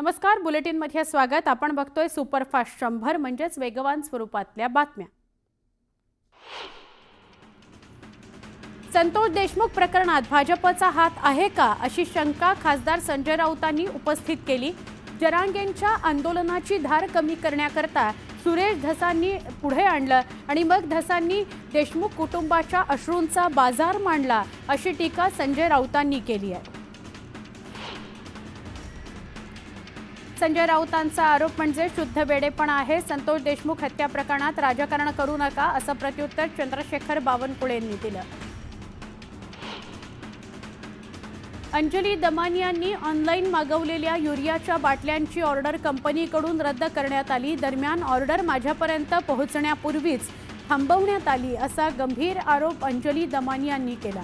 नमस्कार, बुलेटिनमध्ये स्वागत। आपण बघतोय सुपरफास्ट 100 म्हणजेच वेगवान स्वरूपातल्या बातम्या। संतोष देशमुख प्रकरणात भाजपचा हात आहे का अशी शंका खासदार संजय राऊतांनी उपस्थित केली। जरांगेंच्या आंदोलनाची धार कमी करण्याकरता सुरेश धसांनी पुढे आणलं आणि मग धसांनी देशमुख कुटुंबाच्या अश्रूंचा बाजार मांडला अशी टीका संजय राऊतांनी केली आहे। संजय राऊतांचा आरोप म्हणजे शुद्ध वेडेपणा आहे। संतोष देशमुख हत्या प्रकरणात राजकारण करू नका असं प्रत्युत्तर चंद्रशेखर बावनकुळेंनी दिलं। अंजली दमानियांनी ऑनलाईन मागवलेल्या युरियाच्या बाटल्यांची ऑर्डर कंपनीकडून रद्द करण्यात आली। दरम्यान ऑर्डर माझ्यापर्यंत पोहोचण्यापूर्वीच थांबवण्यात आली असा गंभीर आरोप अंजली दमानियांनी केला।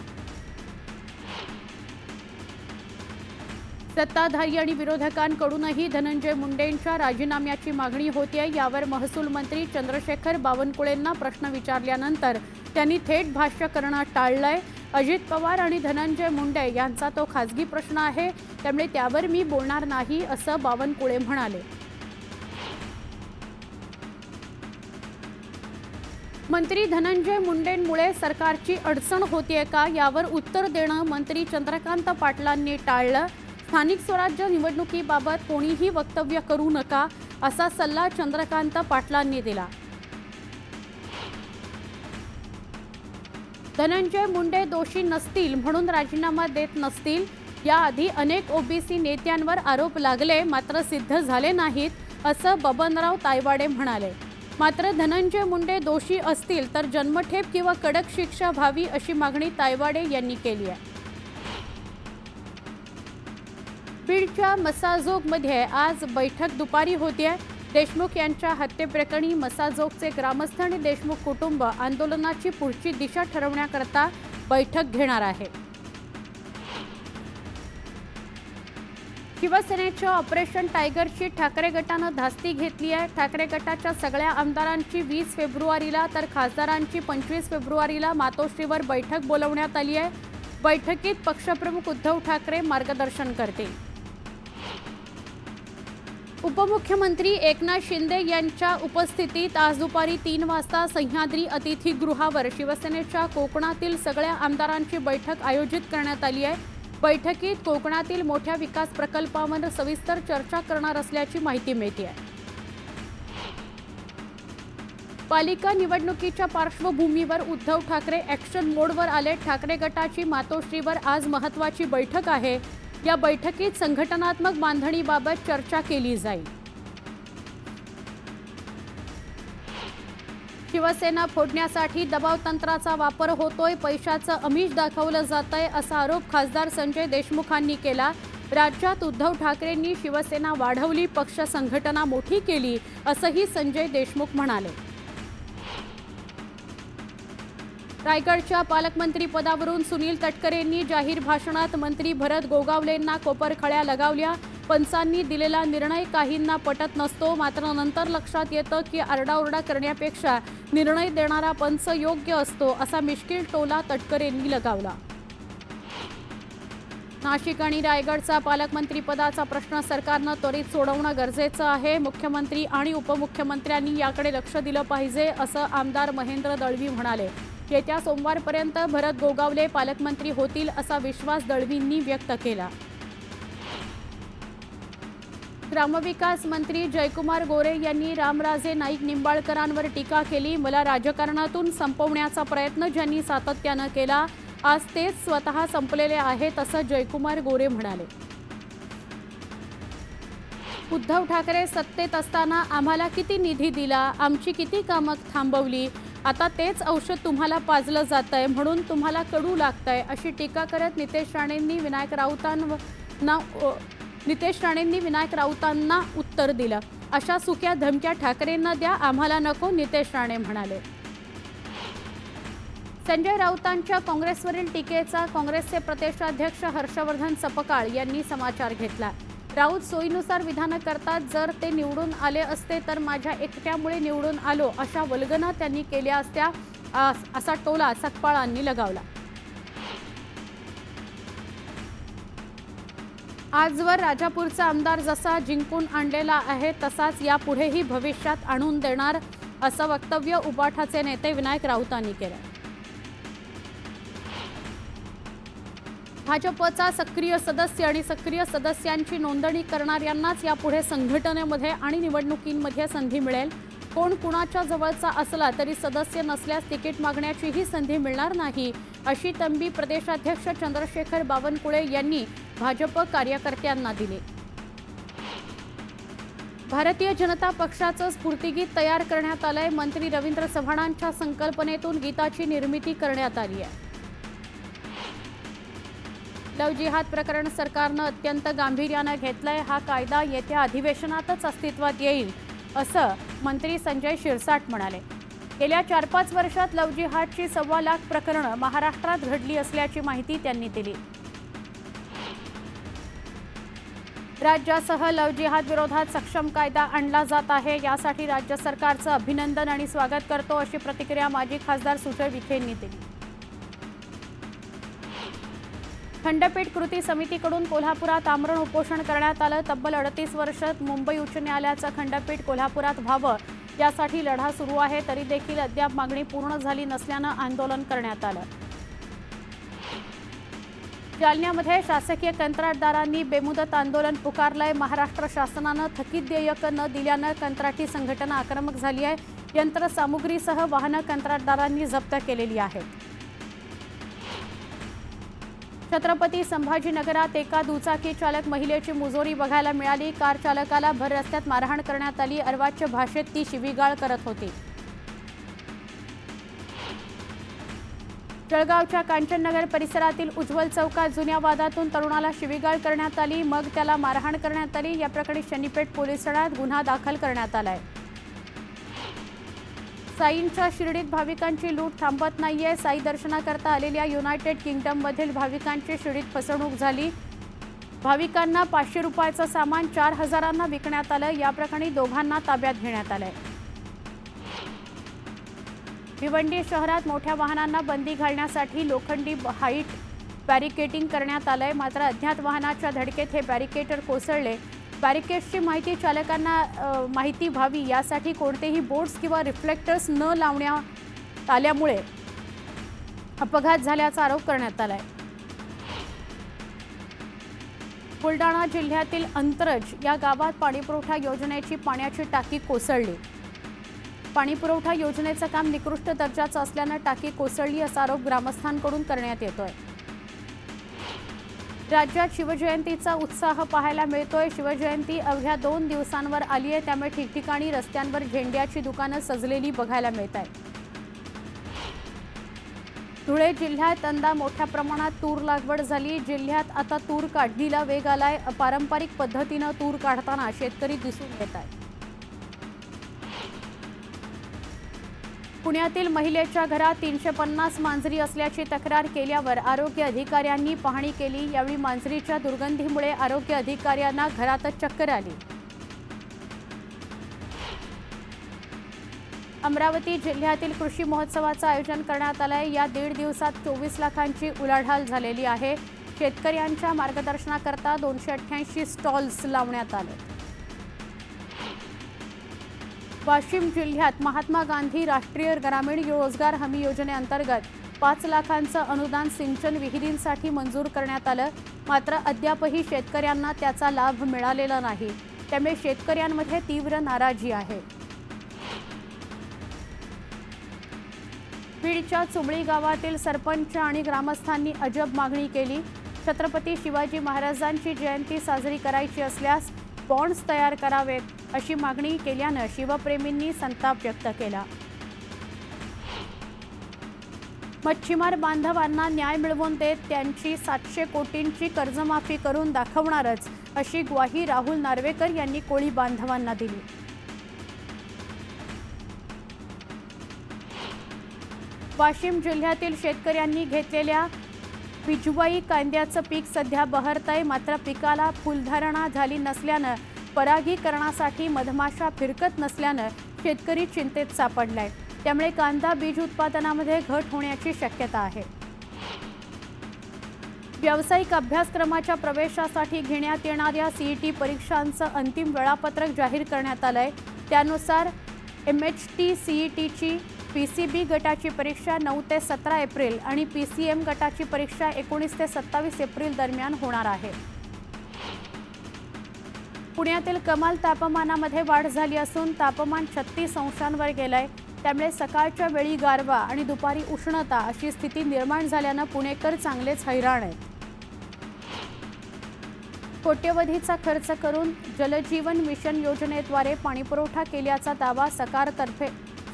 सत्ताधारी आणि विरोधकांकडूनही धनंजय मुंडेंच्या राजीनाम्याची मागणी होतीये। यावर महसूल मंत्री चंद्रशेखर बावनकुळेंना प्रश्न विचारल्यानंतर त्यांनी थेट भाष्य करणं टाळलंय। अजित पवार आणि धनंजय मुंडे यांचा तो खासगी प्रश्न आहे, त्यामुळे त्यावर मी बोलणार नाही असं बावनकुळे म्हणाले। मंत्री धनंजय मुंडेंमुळे सरकारची अडचण होतीये का यावर उत्तर देणं मंत्री चंद्रकांत पाटलांनी टाळलं। स्थानिक स्वराज्य निवडणुकीबाबत कोणीही वक्तव्य करू नका असा सल्ला चंद्रकांत पाटलांनी दिला। धनंजय मुंडे दोषी नसतील म्हणून राजीनामा देत नसतील। याआधी अनेक ओबीसी नेत्यांवर आरोप लागले मात्र सिद्ध झाले नाहीत असं बबनराव तायवाडे म्हणाले। मात्र धनंजय मुंडे दोषी असतील तर जन्मठेप किंवा कडक शिक्षा व्हावी अशी मागणी तायवाडे यांनी केली आहे। बीडच्या मसाजोगमध्ये आज बैठक दुपारी होतीये। देशमुख यांच्या हत्येप्रकरणी मसाजोगचे ग्रामस्थ आणि देशमुख कुटुंब आंदोलनाची पुढची दिशा ठरवण्याकरता बैठक घेणार आहे। शिवसेनेच्या ऑपरेशन टायगरची ठाकरे गटानं धास्ती घेतली आहे। ठाकरे गटाच्या सगळ्या आमदारांची 20 फेब्रुवारीला तर खासदारांची 25 फेब्रुवारीला मातोश्रीवर बैठक बोलवण्यात आली आहे। बैठकीत पक्षप्रमुख उद्धव ठाकरे मार्गदर्शन करतील। उपमुख्यमंत्री एकनाथ शिंदे यांच्या उपस्थितीत आज दुपारी 3 वाजता सह्याद्री अतिथीगृहावर शिवसेनेच्या कोकणातील सगळ्या आमदारांची बैठक आयोजित करण्यात आली आहे। बैठकीत कोकणातील मोठ्या विकास प्रकल्पांवर सविस्तर चर्चा करणार असल्याची माहिती मिळते आहे। पालिका निवडणुकीच्या पार्श्वभूमीवर उद्धव ठाकरे ॲक्शन मोडवर आले। ठाकरे गटाची मातोश्रीवर आज महत्त्वाची बैठक आहे। या बैठकीत संघटनात्मक बांधणीबाबत चर्चा केली जाईल। शिवसेना फोडण्यासाठी दबाव तंत्राचा वापर होतोय, पैशाचं आमिष दाखवलं जातंय असा आरोप खासदार संजय देशमुखांनी केला। राज्यात उद्धव ठाकरेंनी शिवसेना वाढवली, पक्ष संघटना मोठी केली असंही संजय देशमुख म्हणाले। रायगडच्या पालकमंत्री पदावरून सुनील तटकरेंनी जाहीर भाषणात मंत्री भरत गोगावलेंना कोपरखळ्या लगावल्या। पंचांनी दिलेला निर्णय काहींना पटत नसतो, मात्र नंतर लक्षात येतं की आरडाओरडा करण्यापेक्षा निर्णय देणारा पंच योग्य असतो असा मिश्किल टोला तटकरेंनी लगावला। नाशिक आणि रायगडचा पालकमंत्री पदाचा प्रश्न सरकारनं त्वरित सोडवणं गरजेचं आहे। मुख्यमंत्री आणि उपमुख्यमंत्र्यांनी याकडे लक्ष दिलं पाहिजे असं आमदार महेंद्र दळवी म्हणाले। येत्या सोमवारपर्यंत भरत गोगावले पालकमंत्री होतील असा विश्वास दळवींनी व्यक्त केला। ग्रामविकास मंत्री जयकुमार गोरे यांनी रामराजे नाईक निंबाळकरांवर टीका केली। मला राजकारणातून संपवण्याचा प्रयत्न ज्यांनी सातत्यानं केला, आज तेच स्वतः संपलेले आहेत असं जयकुमार गोरे म्हणाले। उद्धव ठाकरे सत्तेत असताना आम्हाला किती निधी दिला, आमची किती कामं थांबवली, आता तेच औषध तुम्हाला पाजलं जातंय म्हणून तुम्हाला कडू लागतंय अशी टीका करत नितेश राणेंनी विनायक राऊतांना उत्तर दिलं। अशा सुक्या धमक्या ठाकरेंना द्या, आम्हाला नको, नितेश राणे म्हणाले। संजय राऊतांच्या काँग्रेसवरील टीकेचा काँग्रेसचे प्रदेशाध्यक्ष हर्षवर्धन सपकाळ यांनी समाचार घेतला। राऊत सोयीनुसार विधानं करतात, जर ते निवडून आले असते तर माझ्या एकट्यामुळे निवडून आलो अशा वल्गना त्यांनी केल्या असत्या असा टोला सकपाळांनी लगावला। आजवर राजापूरचा आमदार जसा जिंकून आणलेला आहे तसाच यापुढेही भविष्यात आणून देणार असं वक्तव्य उबाठाचे नेते विनायक राऊतांनी केलं। भाजपचा सक्रिय सदस्य आणि सक्रिय सदस्यांची नोंदणी करणाऱ्यांनाच यापुढे संघटनेमध्ये आणि निवडणुकींमध्ये संधी मिळेल। कोण कुणाच्या जवळचा असला तरी सदस्य नसल्यास तिकीट मागण्याचीही संधी मिळणार नाही, अशी तंबी प्रदेशाध्यक्ष चंद्रशेखर बावनकुळे यांनी भाजप कार्यकर्त्यांना दिली। भारतीय जनता पक्षाचं स्फूर्तिगीत तयार करण्यात आलंय। मंत्री रवींद्र चव्हाणांच्या संकल्पनेतून गीताची निर्मिती करण्यात आली आहे। लव जिहाद प्रकरण सरकारनं अत्यंत गांभीर्यानं घेतलंय। हा कायदा येत्या अधिवेशनातच अस्तित्वात येईल असं मंत्री संजय शिरसाट म्हणाले। गेल्या 4-5 वर्षात लव जिहादची 1.25 लाख प्रकरणं महाराष्ट्रात घडली असल्याची माहिती त्यांनी दिली। राज्यासह लव जिहाद विरोधात सक्षम कायदा आणला जात आहे, यासाठी राज्य सरकारचं अभिनंदन आणि स्वागत करतो, अशी प्रतिक्रिया माजी खासदार सुजय विखेंनी दिली। खंडपीठ कृती समितीकडून कोल्हापुरात आमरण उपोषण करण्यात आलं। तब्बल 38 वर्षात मुंबई उच्च न्यायालयाचं खंडपीठ कोल्हापुरात व्हावं यासाठी लढा सुरू आहे, तरी देखील अद्याप मागणी पूर्ण झाली नसल्यानं आंदोलन करण्यात आलं। जालन्यामध्ये शासकीय कंत्राटदारांनी बेमुदत आंदोलन पुकारलंय। महाराष्ट्र शासनानं थकीत देयक न दिल्यानं कंत्राटी संघटना आक्रमक झाली आहे। यंत्रसामुग्रीसह वाहनं कंत्राटदारांनी जप्त केलेली आहेत। छत्रपती संभाजीनगरात एका दुचाकी चालक महिलेची मुजोरी बघायला मिळाली। कार चालकाला भर रस्त्यात मारहाण करण्यात आली। अर्वाच्य भाषेत ती शिवीगाळ करत होती। जळगावच्या कांचननगर परिसरातील उज्ज्वल चौकात जुन्या वादातून तरुणाला शिवीगाळ करण्यात आली, मग त्याला मारहाण करण्यात आली। या प्रकरणी शनीपेठ पोलीस ठाण्यात गुन्हा दाखल करण्यात आलाय। साईंच्या शिर्डीत भाविकांची लूट थांबत नाहीये। साई दर्शनाकरता आलेल्या युनायटेड किंगडममधील भाविकांची शिर्डीत फसवणूक झाली। भाविकांना 500 रुपयाचं सामान 4000 विकण्यात आलं। या प्रकरणी दोघांना ताब्यात घेण्यात आलंय। भिवंडी शहरात मोठ्या वाहनांना बंदी घालण्यासाठी लोखंडी हाईट बॅरिकेडिंग करण्यात आलंय, मात्र अज्ञात वाहनाच्या धडकेत हे बॅरिकेटर कोसळले। बॅरिकेड्सची माहिती चालकांना माहिती व्हावी यासाठी कोणतेही बोर्ड्स किंवा रिफ्लेक्टर्स न लावण्यात आल्यामुळे अपघात झाल्याचा आरोप करण्यात आलाय। बुलडाणा जिल्ह्यातील अंतरज या गावात पाणीपुरवठा योजनेची पाण्याची टाकी कोसळली। पाणीपुरवठा योजनेचं काम निकृष्ट दर्जाचं असल्यानं टाकी कोसळली असा आरोप ग्रामस्थांकडून करण्यात येतोय। राज्यात शिवजयंतीचा उत्साह पाहायला मिळतोय। शिवजयंती अवघ्या 2 दिवसांवर आली आहे, त्यामुळे ठिकठिकाणी रस्त्यांवर झेंड्याची दुकानं सजलेली बघायला मिळत आहेत। धुळे जिल्ह्यात यंदा मोठ्या प्रमाणात तूर लागवड झाली। जिल्ह्यात आता तूर काढणीला वेग आलाय। पारंपरिक पद्धतीनं तूर काढताना शेतकरी दिसून येत आहेत। पुण्यातील महिलेच्या घरात 350 मांजरी असल्याची तक्रार केल्यावर आरोग्य अधिकाऱ्यांनी पाहणी केली। यावेळी मांजरीच्या दुर्गंधीमुळे आरोग्य अधिकाऱ्यांना घरातच चक्कर आली। अमरावती जिल्ह्यातील कृषी महोत्सवाचं आयोजन करण्यात आलंय। या 1.5 दिवसात 24 लाखांची उलाढाल झालेली आहे। शेतकऱ्यांच्या मार्गदर्शनाकरता 288 स्टॉल्स लावण्यात आले। वाशिम जिल्ह्यात महात्मा गांधी राष्ट्रीय ग्रामीण रोजगार हमी योजनेअंतर्गत 5 लाखांचं अनुदान सिंचन विहिरींसाठी मंजूर करण्यात आलं, मात्र अद्यापही शेतकऱ्यांना त्याचा लाभ मिळालेला नाही, त्यामुळे शेतकऱ्यांमध्ये तीव्र नाराजी आहे। बीडच्या चुमळी गावातील सरपंच आणि ग्रामस्थांनी अजब मागणी केली। छत्रपती शिवाजी महाराजांची जयंती साजरी करायची असल्यास बॉन्ड्स तयार करावेत, अशी मागणी केल्यानं शिवप्रेमींनी संताप व्यक्त केला। मच्छीमार बांधवांना न्याय मिळवून देत त्यांची 700 कोटींची कर्जमाफी करून दाखवणारच, अशी ग्वाही राहुल नार्वेकर यांनी कोळी बांधवांना दिली। वाशिम जिल्ह्यातील शेतकऱ्यांनी घेतलेल्या बिजवाई कांद्याचं पीक सध्या बहरतंय, मात्र पिकाला फुलधारणा झाली नसल्यानं परागीकरणासाठी मधमाशा फिरकत नसल्यानं शेतकरी चिंतेत सापडलाय। त्यामुळे कांदा बीज उत्पादनामध्ये घट होण्याची शक्यता आहे। व्यावसायिक अभ्यासक्रमाच्या प्रवेशासाठी घेण्यात येणाऱ्या सीईटी परीक्षांचं अंतिम वेळापत्रक जाहीर करण्यात आलंय। त्यानुसार MHT सीईटीची PCB गटाची परीक्षा 9 ते 17 एप्रिल आणि PCM गटाची परीक्षा 19 ते 27 एप्रिल दरम्यान होणार आहे। पुण्यातील कमाल तापमानामध्ये वाढ झाली असून तापमान 36 अंशांवर गेलंय। त्यामुळे सकाळच्या वेळी गारवा आणि दुपारी उष्णता अशी स्थिती निर्माण झाल्यानं पुणेकर चांगलेच हैराण आहेत। कोट्यवधीचा खर्च करून जलजीवन मिशन योजनेद्वारे पाणीपुरवठा केल्याचा दावा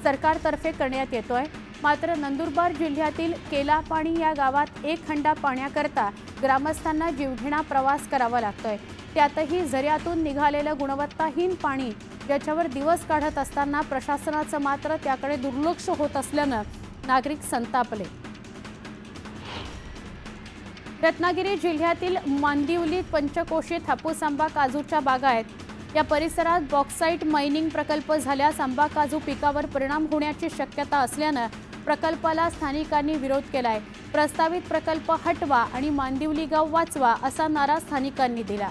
सरकारतर्फे करण्यात येतोय। मात्र नंदुरबार जिल्ह्यातील केलापाणी या गावात 1 हंडा पाण्याकरता ग्रामस्थांना जीवघेणा प्रवास करावा लागतोय। त्यातही झऱ्यातून निघालेलं गुणवत्ताहीन पाणी ज्याच्यावर दिवस काढत असताना प्रशासनाचं मात्र त्याकडे दुर्लक्ष होत असल्यानं नागरिक संतापले। रत्नागिरी जिल्ह्यातील मांदिवलीत पंचकोशीत हापूस आंबा काजूच्या बागा आहेत। या परिसरात बॉक्साईट मायनिंग प्रकल्प झाल्यास आंबा काजू पिकावर परिणाम होण्याची शक्यता असल्यानं प्रकल्पाला स्थानिकांनी विरोध केलाय। प्रस्तावित प्रकल्प हटवा आणि मांदिवली गाव वाचवा असा नारा स्थानिकांनी दिला।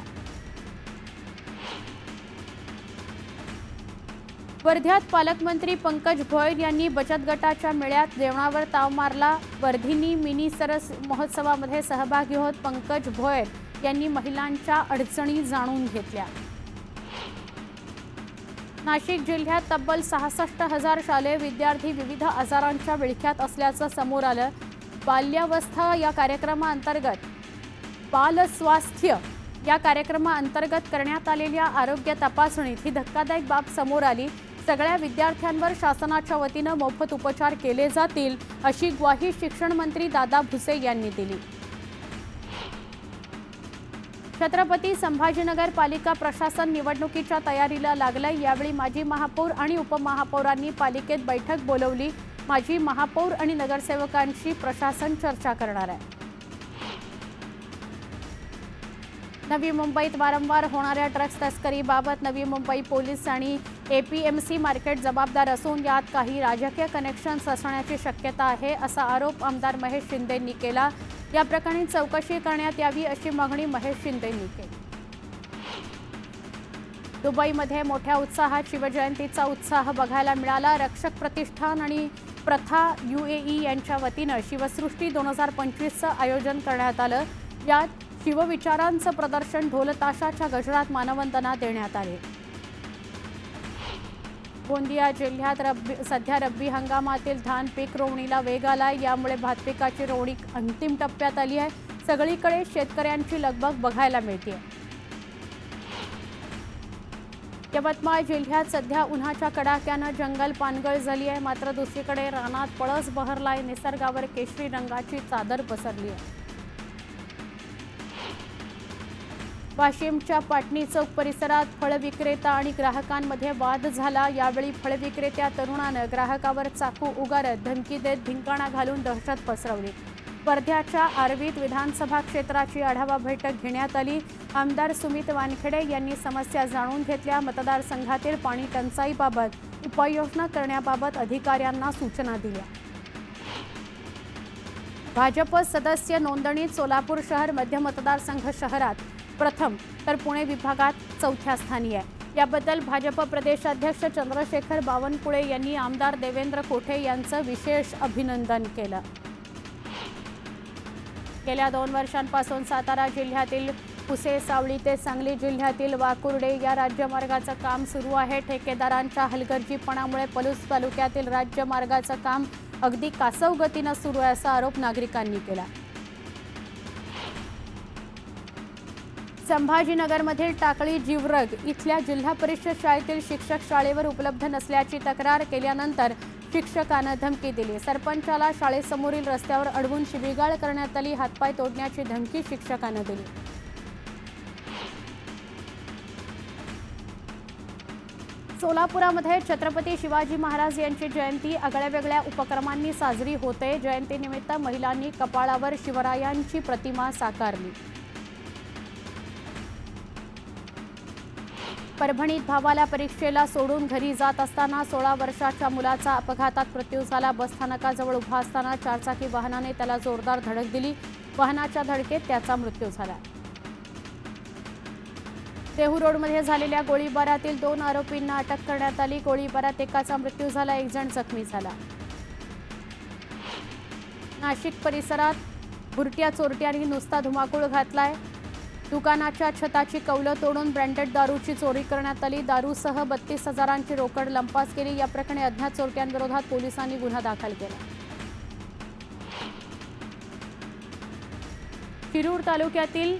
वर्ध्यात पालकमंत्री पंकज भोयर यांनी बचत गटाच्या मेळ्यात जेवणावर ताव मारला। वर्धिनी मिनी सरस महोत्सवामध्ये सहभागी होत पंकज भोयर यांनी महिलांच्या अडचणी जाणून घेतल्या। नाशिक जिल्ह्यात तब्बल 66,000 शालेय विद्यार्थी विविध आजारांच्या विळख्यात असल्याचं समोर आलं। बाल्यावस्था या कार्यक्रमाअंतर्गत बालस्वास्थ्य या कार्यक्रमाअंतर्गत करण्यात आलेल्या आरोग्य तपासणीत ही धक्कादायक बाब समोर आली। सगळ्या विद्यार्थ्यांवर शासनाच्या वतीनं मोफत उपचार केले जातील अशी ग्वाही शिक्षण मंत्री दादा भुसे यांनी दिली। छत्रपती संभाजीनगर पालिका प्रशासन निवडणुकीच्या तयारीला लागलंय। यावेळी माजी महापौर आणि उपमहापौरांनी पालिकेत बैठक बोलवली। माजी महापौर आणि नगरसेवकांशी प्रशासन चर्चा करणार आहे। नवी मुंबईत वारंवार होणाऱ्या ड्रग्ज तस्करीबाबत नवी मुंबई पोलीस आणि APMC मार्केट जबाबदार असून यात काही राजकीय कनेक्शन्स असण्याची शक्यता आहे असा आरोप आमदार महेश शिंदेंनी केला। या प्रकरणी चौकशी करण्यात यावी अशी मागणी महेश शिंदेंनी केली। दुबईमध्ये मोठ्या उत्साहात शिवजयंतीचा उत्साह बघायला मिळाला। रक्षक प्रतिष्ठान आणि प्रथा UAE यांच्या वतीनं शिवसृष्टी 2025चं आयोजन करण्यात आलं। यात शिवविचारांचं प्रदर्शन ढोलताशाच्या गजरात मानवंदना देण्यात आली। गोंदिया जिल्ह्यात सध्या रब्बी हंगामातील धान पीक रोवणीला वेग आलाय। यामुळे भात पिकाची रोवणी अंतिम टप्प्यात आली आहे। सगळीकडे शेतकऱ्यांची लगबग बघायला मिळते। यवतमाळ जिल्ह्यात सध्या उन्हाच्या कडाक्यानं जंगल पानगळ झाली आहे। मात्र दुसरीकडे रानात पळस बहरलाय। निसर्गावर केशरी रंगाची चादर पसरली आहे। वाशिमच्या पाटणी चौक परिसरात फळ विक्रेता आणि ग्राहकांमध्ये वाद झाला। यावेळी फळ विक्रेत्या तरुणानं ग्राहकावर चाकू उगारत धमकी देत धिंगाणा घालून दहशत पसरवली। वर्ध्याच्या आर्वीत विधानसभा क्षेत्राची आढावा बैठक घेण्यात आली। आमदार सुमित वानखेडे यांनी समस्या जाणून घेतल्या। मतदारसंघातील पाणी टंचाईबाबत उपाययोजना करण्याबाबत अधिकाऱ्यांना सूचना दिल्या। भाजप सदस्य नोंदणीत सोलापूर शहर मध्य मतदारसंघ शहरात प्रथम तर पुणे विभागात 4थ्या स्थानी आहे। याबद्दल भाजप प्रदेशाध्यक्ष चंद्रशेखर बावनकुळे यांनी आमदार देवेंद्र कोठे यांचं विशेष अभिनंदन केलं। गेल्या 2 वर्षांपासून सातारा जिल्ह्यातील पुसे सावळी ते सांगली जिल्ह्यातील वाकुर्डे या राज्यमार्गाचं काम सुरू आहे। ठेकेदारांच्या हलगर्जीपणामुळे पलूस तालुक्यातील राज्यमार्गाचं काम अगदी कासव गतीनं सुरू आहे असा आरोप नागरिकांनी केला। संभाजीनगरमधील टाकळी जिवरग इथल्या जिल्हा परिषद शाळेतील शिक्षक शाळेवर उपलब्ध नसल्याची तक्रार केल्यानंतर शिक्षकानं धमकी दिली। सरपंचाला शाळेसमोरील रस्त्यावर अडवून शिवीगाळ करण्यात आली। हातपाय तोडण्याची धमकी शिक्षकानं दिली। सोलापुरामध्ये छत्रपती शिवाजी महाराज यांची जयंती आगळ्यावेगळ्या उपक्रमांनी साजरी होते। जयंतीनिमित्त महिलांनी कपाळावर शिवरायांची प्रतिमा साकारली। परभणीत भावाला परीक्षेला सोडून घरी जात असताना 16 वर्षाच्या मुलाचा अपघातात मृत्यू झाला। बसस्थानकाजवळ उभा असताना चारचाकी वाहनाने त्याला जोरदार धडक दिली। वाहनाच्या धडकेत त्याचा मृत्यू झाला। देहू रोडमध्ये झालेल्या गोळीबारातील 2 आरोपींना अटक करण्यात आली। गोळीबारात एकाचा मृत्यू झाला, एक जण जखमी झाला। नाशिक परिसरात बुरट्या चोरट्यांनी नुसता धुमाकूळ घातलाय। दुकानाच्या छताची कौलं तोडून ब्रँडेड दारूची चोरी करण्यात आली। दारूसह 32 हजारांची रोकड लंपास केली। या प्रकरणी अज्ञात चोरट्यांविरोधात पोलिसांनी गुन्हा दाखल केला। शिरूर तालुक्यातील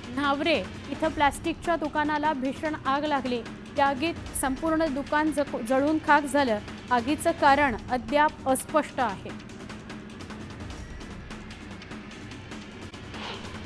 न्हावरे इथं प्लास्टिकच्या दुकानाला भीषण आग लागली। या आगीत संपूर्ण दुकान जळून खाक झालं। आगीचं कारण अद्याप अस्पष्ट आहे।